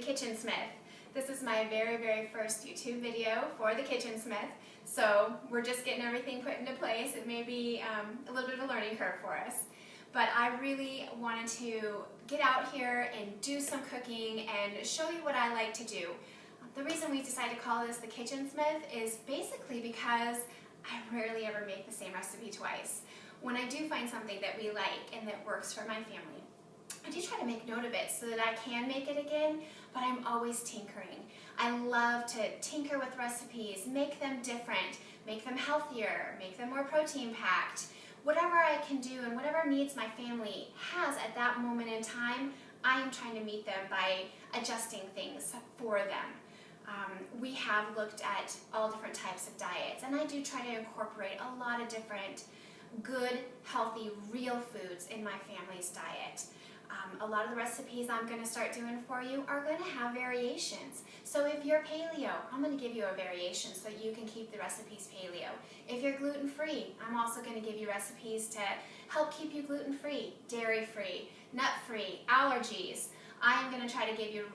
Kitchensmith. This is my very first YouTube video for the Kitchensmith, so we're just getting everything put into place. It may be a little bit of a learning curve for us, but I really wanted to get out here and do some cooking and show you what I like to do. The reason we decided to call this the Kitchensmith is basically because I rarely ever make the same recipe twice. When I do find something that we like and that works for my family, I do try to make note of it so that I can make it again, but I'm always tinkering. I love to tinker with recipes, make them different, make them healthier, make them more protein packed. Whatever I can do and whatever needs my family has at that moment in time, I am trying to meet them by adjusting things for them. We have looked at all different types of diets, and I do try to incorporate a lot of different good, healthy, real foods in my family's diet. A lot of the recipes I'm going to start doing for you are going to have variations. So if you're paleo, I'm going to give you a variation so you can keep the recipes paleo. If you're gluten-free, I'm also going to give you recipes to help keep you gluten-free, dairy-free, nut-free, allergies. I am going to try to give you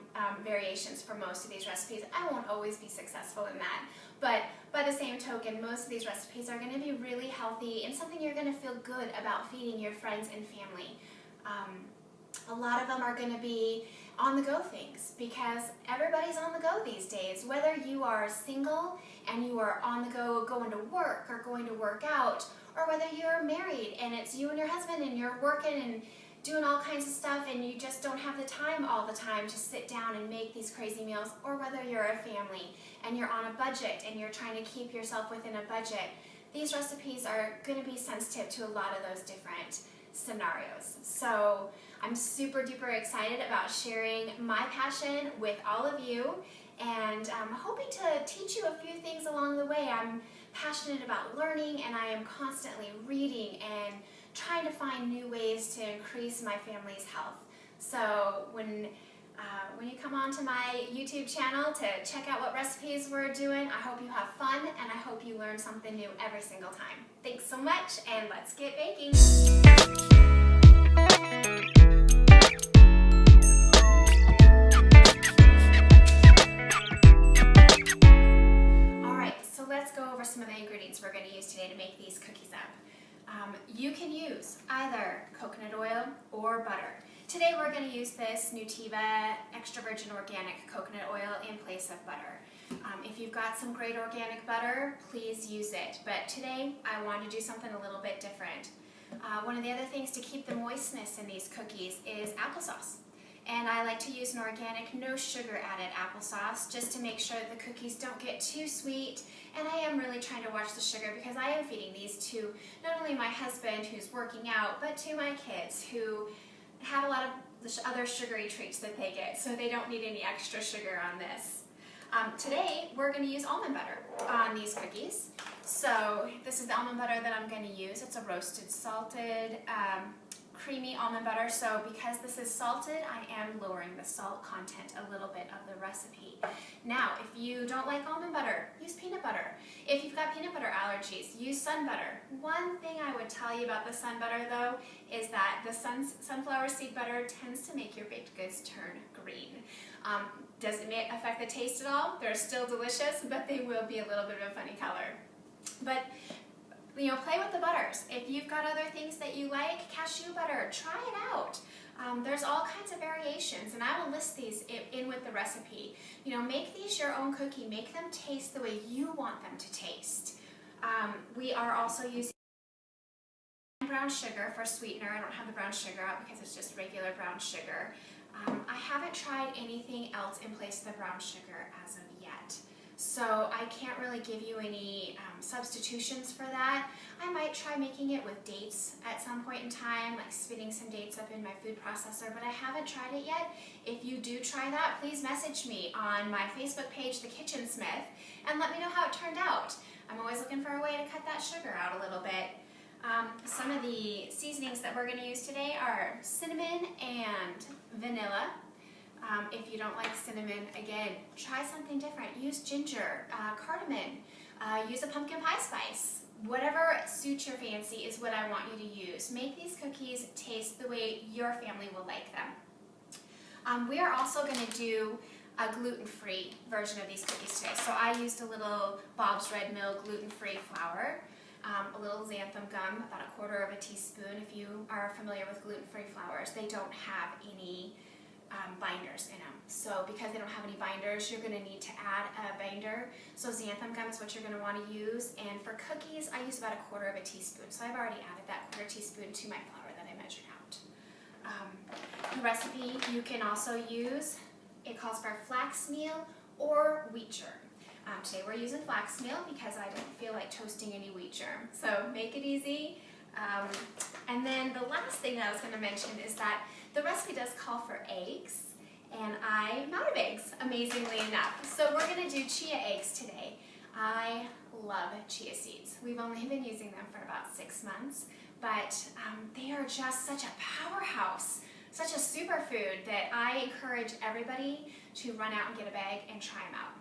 variations for most of these recipes. I won't always be successful in that, but by the same token, most of these recipes are going to be really healthy and something you're going to feel good about feeding your friends and family. A lot of them are going to be on-the-go things because everybody's on the go these days. Whether you are single and you are on the go going to work or going to work out, or whether you're married and it's you and your husband and you're working and doing all kinds of stuff and you just don't have the time all the time to sit down and make these crazy meals, or whether you're a family and you're on a budget and you're trying to keep yourself within a budget, these recipes are going to be sensitive to a lot of those different scenarios. So I'm super duper excited about sharing my passion with all of you, and I'm hoping to teach you a few things along the way. I'm passionate about learning, and I am constantly reading and trying to find new ways to increase my family's health. So when you come onto my YouTube channel to check out what recipes we're doing, I hope you have fun and I hope you learn something new every single time. Thanks so much, and let's get baking. Alright, so let's go over some of the ingredients we're going to use today to make these cookies up. You can use either coconut oil or butter. Today we're going to use this Nutiva extra virgin organic coconut oil in place of butter. If you've got some great organic butter, please use it. But today I wanted to do something a little bit different. One of the other things to keep the moistness in these cookies is applesauce. And I like to use an organic, no sugar added applesauce just to make sure that the cookies don't get too sweet. And I am really trying to watch the sugar because I am feeding these to not only my husband who's working out, but to my kids who have a lot of the other sugary treats that they get, so they don't need any extra sugar on this. Today we're going to use almond butter on these cookies. So this is the almond butter that I'm going to use. It's a roasted, salted, creamy almond butter. So because this is salted, I am lowering the salt content a little bit of the recipe. Now, if you don't like almond butter, use peanut butter. If you've got peanut butter allergies, use sun butter. One thing I would tell you about the sun butter though is that the sunflower seed butter tends to make your baked goods turn green. Does it affect the taste at all? They're still delicious, but they will be a little bit of a funny color. But you know, play with the butters. If you've got other things that you like, cashew butter, try it out. There's all kinds of variations, and I will list these in with the recipe. You know, make these your own cookie. Make them taste the way you want them to taste. We are also using brown sugar for sweetener. I don't have the brown sugar out because it's just regular brown sugar. I haven't tried anything else in place of the brown sugar as of yet. So I can't really give you any substitutions for that. I might try making it with dates at some point in time, like spitting some dates up in my food processor, but I haven't tried it yet. If you do try that, please message me on my Facebook page, The Kitchensmith, and let me know how it turned out. I'm always looking for a way to cut that sugar out a little bit. Some of the seasonings that we're going to use today are cinnamon and vanilla. If you don't like cinnamon, again, try something different. Use ginger, cardamom, use a pumpkin pie spice. Whatever suits your fancy is what I want you to use. Make these cookies taste the way your family will like them. We are also going to do a gluten-free version of these cookies today. So I used a little Bob's Red Mill gluten-free flour, a little xanthan gum, about 1/4 teaspoon. If you are familiar with gluten-free flours, they don't have any binders in them. So because they don't have any binders, you're going to need to add a binder. So xanthan gum is what you're going to want to use. And for cookies, I use about 1/4 teaspoon. So I've already added that 1/4 teaspoon to my flour that I measured out. The recipe you can also use, it calls for flax meal or wheat germ. Today we're using flax meal because I didn't feel like toasting any wheat germ. So make it easy. And then the last thing that I was going to mention is that the recipe does call for eggs, and I'm out of eggs, amazingly enough. So we're going to do chia eggs today. I love chia seeds. We've only been using them for about 6 months, but they are just such a powerhouse, such a superfood that I encourage everybody to run out and get a bag and try them out.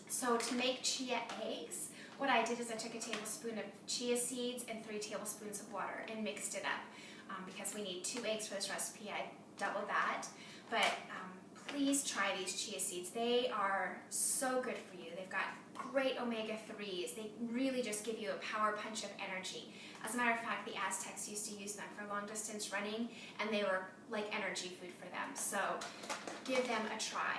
So to make chia eggs, what I did is I took a tablespoon of chia seeds and 3 tablespoons of water and mixed it up. Because we need 2 eggs for this recipe, I doubled that. But please try these chia seeds. They are so good for you. They've got great omega-3s. They really just give you a power punch of energy. As a matter of fact, the Aztecs used to use them for long distance running, and they were like energy food for them. So give them a try.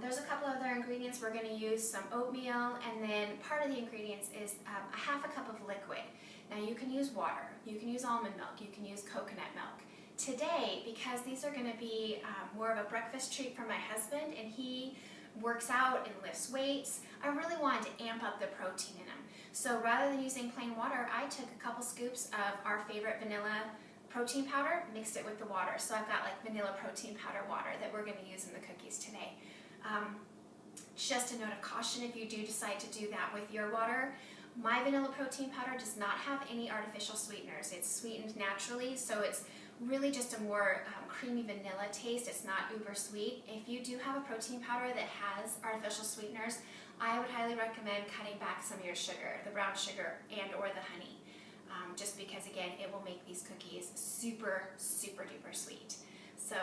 There's a couple other ingredients. We're going to use some oatmeal, and then part of the ingredients is a 1/2 cup of liquid. Now you can use water, you can use almond milk, you can use coconut milk. Today, because these are going to be more of a breakfast treat for my husband, and he works out and lifts weights, I really wanted to amp up the protein in them. So rather than using plain water, I took a couple scoops of our favorite vanilla protein powder, mixed it with the water. So I've got like vanilla protein powder water that we're going to use in the cookies today. Just a note of caution, if you do decide to do that with your water, my vanilla protein powder does not have any artificial sweeteners. It's sweetened naturally, so it's really just a more creamy vanilla taste. It's not uber sweet. If you do have a protein powder that has artificial sweeteners, I would highly recommend cutting back some of your sugar, the brown sugar and or the honey, just because again, it will make these cookies super, super duper sweet. So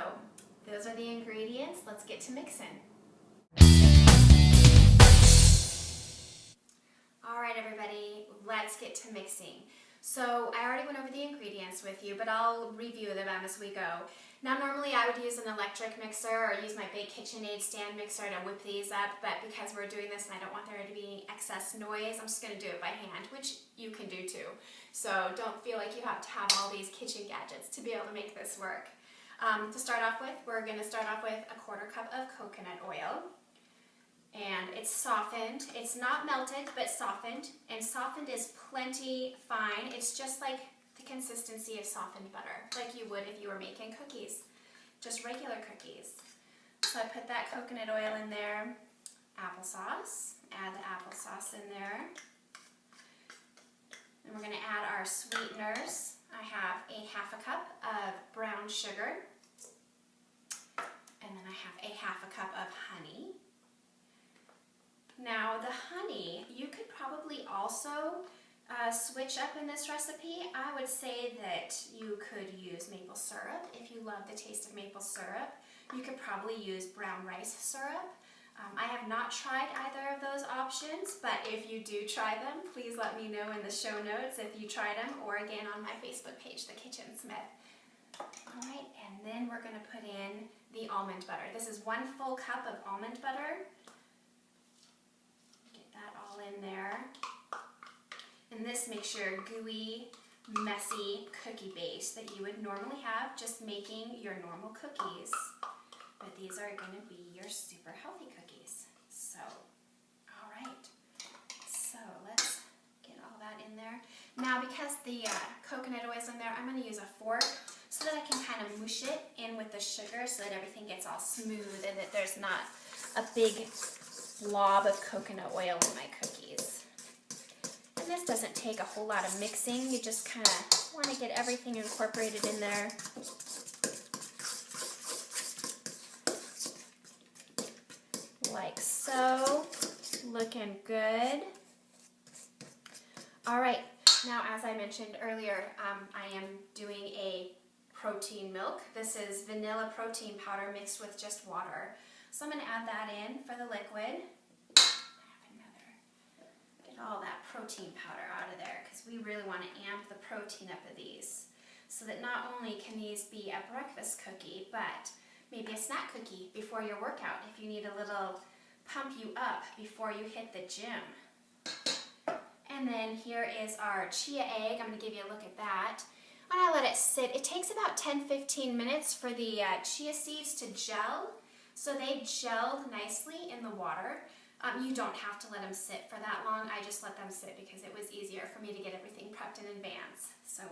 those are the ingredients. Let's get to mixing. Alright everybody, let's get to mixing. So I already went over the ingredients with you, but I'll review them as we go. Now normally I would use an electric mixer or use my big KitchenAid stand mixer to whip these up, but because we're doing this and I don't want there to be excess noise, I'm just going to do it by hand, which you can do too. So don't feel like you have to have all these kitchen gadgets to be able to make this work. To start off with, we're going to start off with a 1/4 cup of coconut oil. And it's softened. It's not melted, but softened. And softened is plenty fine. It's just like the consistency of softened butter, like you would if you were making cookies, just regular cookies. So I put that coconut oil in there. Applesauce. Add the applesauce in there. And we're going to add our sweeteners. I have a 1/2 cup of brown sugar. And then I have a 1/2 cup of honey. Now the honey, you could probably also switch up in this recipe. I would say that you could use maple syrup if you love the taste of maple syrup. You could probably use brown rice syrup. I have not tried either of those options, but if you do try them, please let me know in the show notes if you tried them, or again on my Facebook page, The Kitchensmith. Alright, and then we're going to put in the almond butter. This is 1 full cup of almond butter. All in there. And this makes your gooey, messy cookie base that you would normally have just making your normal cookies. But these are going to be your super healthy cookies. So, alright. So let's get all that in there. Now because the coconut oil is in there, I'm going to use a fork so that I can kind of mush it in with the sugar so that everything gets all smooth and that there's not a big blob of coconut oil in my cookies. And this doesn't take a whole lot of mixing. You just kind of want to get everything incorporated in there. Like so. Looking good. Alright, now as I mentioned earlier, I am doing a protein milk. This is vanilla protein powder mixed with just water. So I'm going to add that in for the liquid. Get all that protein powder out of there because we really want to amp the protein up of these so that not only can these be a breakfast cookie, but maybe a snack cookie before your workout if you need a little pump you up before you hit the gym. And then here is our chia egg. I'm going to give you a look at that. When I let it sit, it takes about 10-15 minutes for the chia seeds to gel. So they gelled nicely in the water. You don't have to let them sit for that long. I just let them sit because it was easier for me to get everything prepped in advance. So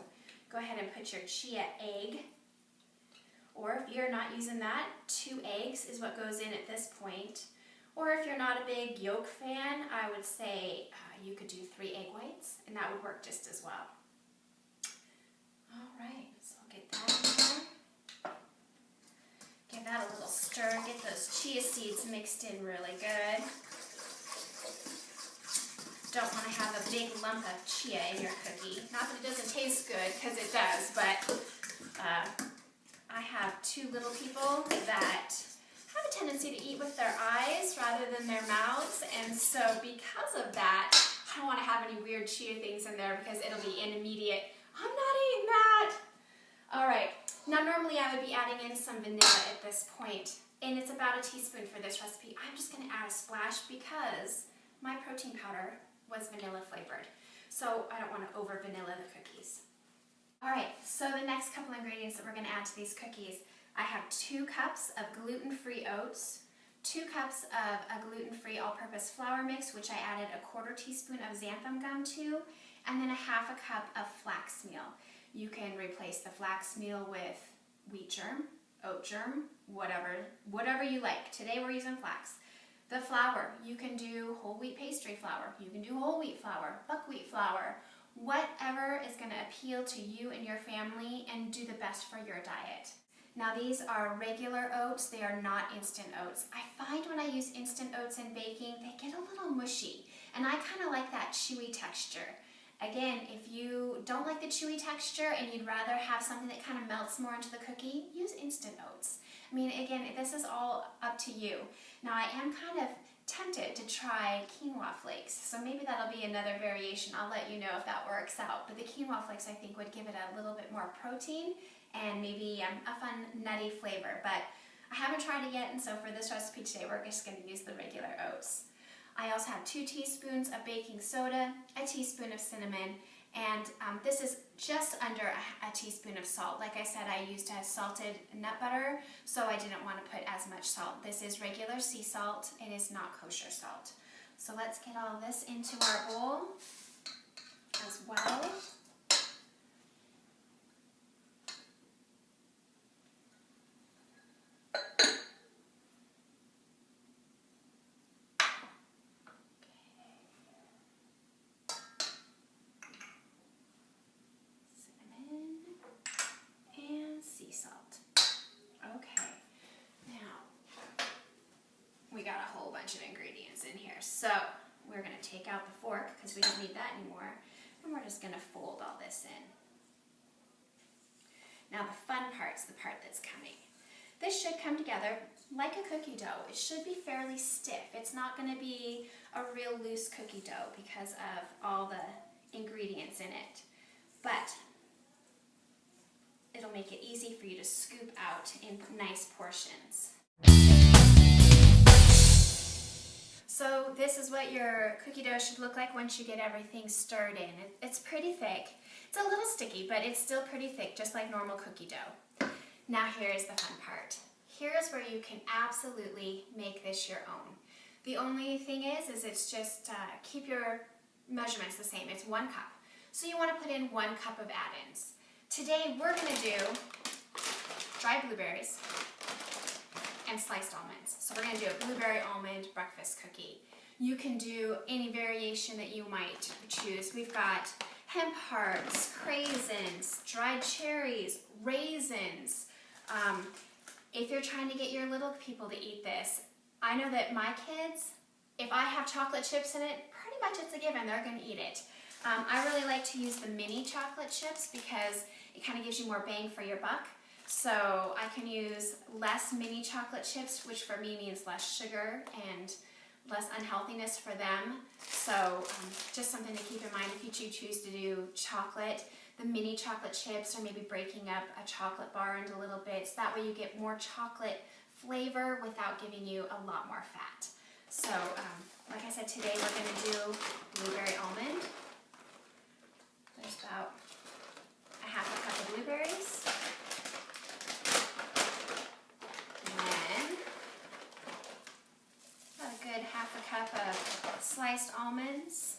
go ahead and put your chia egg. Or if you're not using that, 2 eggs is what goes in at this point. Or if you're not a big yolk fan, I would say you could do 3 egg whites, and that would work just as well. All right, so I'll get that in there. Give that a little stir. Get those chia seeds mixed in really good. Don't want to have a big lump of chia in your cookie. Not that it doesn't taste good, because it does, but I have 2 little people that have a tendency to eat with their eyes rather than their mouths, and so because of that, I don't want to have any weird chia things in there because it'll be an immediate, I'm not eating that. All right, now normally I would be adding in some vanilla at this point, and it's about a teaspoon for this recipe. I'm just going to add a splash because my protein powder was vanilla flavored, so I don't want to over vanilla the cookies. All right, so the next couple ingredients that we're going to add to these cookies, I have 2 cups of gluten-free oats, 2 cups of a gluten-free all-purpose flour mix, which I added a 1/4 teaspoon of xanthan gum to, and then a 1/2 cup of flax meal. You can replace the flax meal with wheat germ, oat germ, whatever you like. Today we're using flax. The flour, you can do whole wheat pastry flour, you can do whole wheat flour, buckwheat flour, whatever is going to appeal to you and your family and do the best for your diet. Now these are regular oats, they are not instant oats. I find when I use instant oats in baking, they get a little mushy, and I kind of like that chewy texture. Again, if you don't like the chewy texture and you'd rather have something that kind of melts more into the cookie, use instant oats. I mean, again, this is all up to you. Now I am kind of tempted to try quinoa flakes, so maybe that'll be another variation. I'll let you know if that works out, but the quinoa flakes I think would give it a little bit more protein and maybe a fun nutty flavor, but I haven't tried it yet, and so for this recipe today we're just going to use the regular oats. I also have 2 teaspoons of baking soda, a teaspoon of cinnamon, and this is just under a teaspoon of salt. Like I said, I used a salted nut butter, so I didn't want to put as much salt. This is regular sea salt, it is not kosher salt. So let's get all this into our bowl as well. Of ingredients in here. So we're going to take out the fork because we don't need that anymore, and we're just going to fold all this in. Now the fun part's the part that's coming. This should come together like a cookie dough. It should be fairly stiff. It's not going to be a real loose cookie dough because of all the ingredients in it, but it'll make it easy for you to scoop out in nice portions. So this is what your cookie dough should look like once you get everything stirred in. It's pretty thick. It's a little sticky, but it's still pretty thick, just like normal cookie dough. Now here's the fun part. Here's where you can absolutely make this your own. The only thing is it's just keep your measurements the same. It's 1 cup. So you want to put in 1 cup of add-ins. Today we're going to do dried blueberries and sliced almonds. So we're going to do a blueberry almond breakfast cookie. You can do any variation that you might choose. We've got hemp hearts, craisins, dried cherries, raisins. If you're trying to get your little people to eat this, I know that my kids, if I have chocolate chips in it, pretty much it's a given, they're going to eat it. I really like to use the mini chocolate chips because it kind of gives you more bang for your buck. So I can use less mini chocolate chips, which for me means less sugar and less unhealthiness for them. So just something to keep in mind if you choose to do chocolate. The mini chocolate chips are maybe breaking up a chocolate bar into little bits. That way you get more chocolate flavor without giving you a lot more fat. So like I said, today we're going to do blueberry almond. There's about a half a cup of blueberries. And then about a good half a cup of sliced almonds.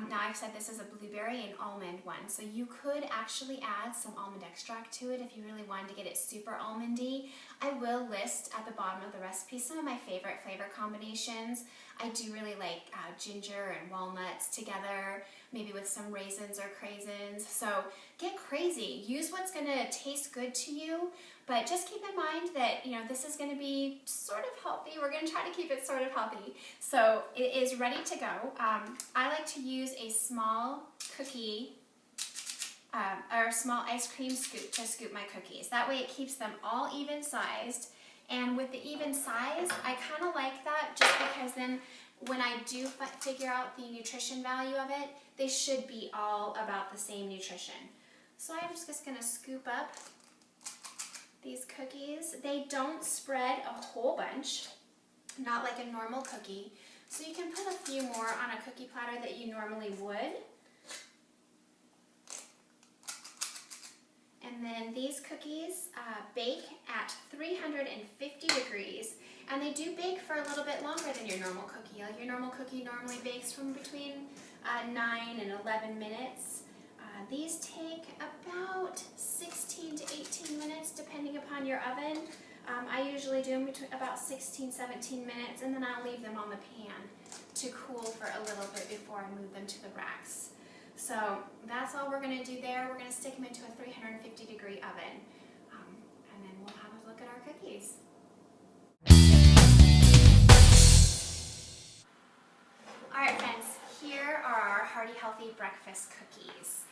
Now I've said this is a blueberry and almond one, so you could actually add some almond extract to it if you really wanted to get it super almondy. I will list at the bottom of the recipe some of my favorite flavor combinations. I do really like ginger and walnuts together, maybe with some raisins or craisins. So get crazy. Use what's going to taste good to you, but just keep in mind that, you know, this is going to be sort of healthy. We're going to try to keep it sort of healthy. So it is ready to go. I like to use a small cookie or a small ice cream scoop to scoop my cookies. That way it keeps them all even sized. And with the even size, I kind of like that just because then when I do figure out the nutrition value of it, they should be all about the same nutrition. So I'm just going to scoop up these cookies. They don't spread a whole bunch, not like a normal cookie. So you can put a few more on a cookie platter that you normally would. And then these cookies bake at 350 degrees, and they do bake for a little bit longer than your normal cookie. Like your normal cookie normally bakes from between 9 and 11 minutes. These take about 16 to 18 minutes depending upon your oven. I usually do them between about 16, 17 minutes, and then I'll leave them on the pan to cool for a little bit before I move them to the racks. So that's all we're going to do there. We're going to stick them into a 350 degree oven, and then we'll have a look at our cookies. Alright friends, here are our hearty healthy breakfast cookies.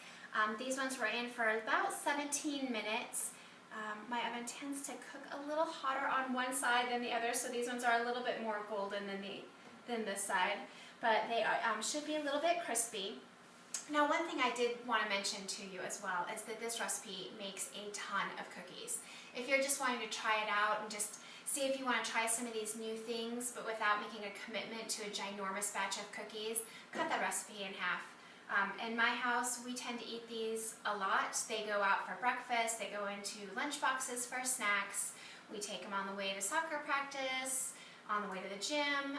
These ones were in for about 17 minutes. My oven tends to cook a little hotter on one side than the other, so these ones are a little bit more golden than this side, but they are, should be a little bit crispy. Now one thing I did want to mention to you as well is that this recipe makes a ton of cookies. If you're just wanting to try it out and just see if you want to try some of these new things but without making a commitment to a ginormous batch of cookies, cut that recipe in half. In my house, we tend to eat these a lot. They go out for breakfast, they go into lunch boxes for snacks, we take them on the way to soccer practice, on the way to the gym.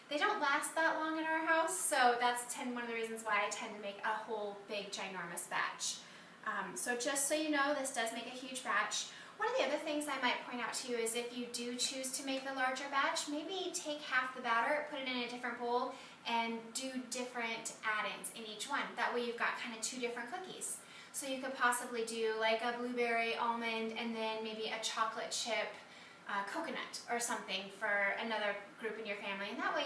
They don't last that long in our house, so that's one of the reasons why I tend to make a whole big ginormous batch. So just so you know, this does make a huge batch. One of the other things I might point out to you is if you do choose to make the larger batch, maybe take half the batter, put it in a different bowl, and do different add-ins in each one. That way you've got kind of two different cookies. So you could possibly do like a blueberry almond and then maybe a chocolate chip coconut or something for another group in your family. And that way,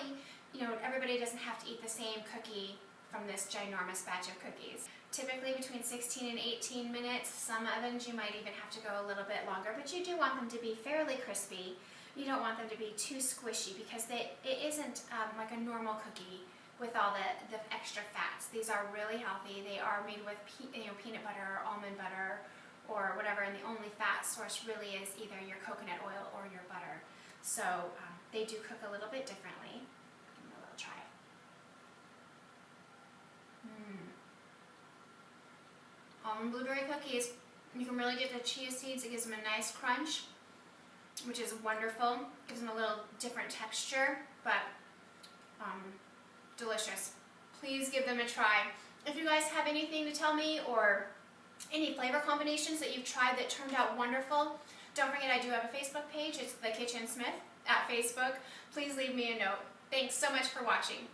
you know, everybody doesn't have to eat the same cookie from this ginormous batch of cookies. Typically between 16 and 18 minutes. Some ovens you might even have to go a little bit longer, but you do want them to be fairly crispy. You don't want them to be too squishy because it isn't like a normal cookie with all the extra fats. These are really healthy. They are made with peanut butter or almond butter or whatever, and the only fat source really is either your coconut oil or your butter. So they do cook a little bit differently. Give them a little try. Almond blueberry cookies. You can really get the chia seeds. It gives them a nice crunch, which is wonderful. Gives them a little different texture, but delicious. Please give them a try. If you guys have anything to tell me or any flavor combinations that you've tried that turned out wonderful, don't forget I do have a Facebook page. It's the Kitchensmith at Facebook. Please leave me a note. Thanks so much for watching.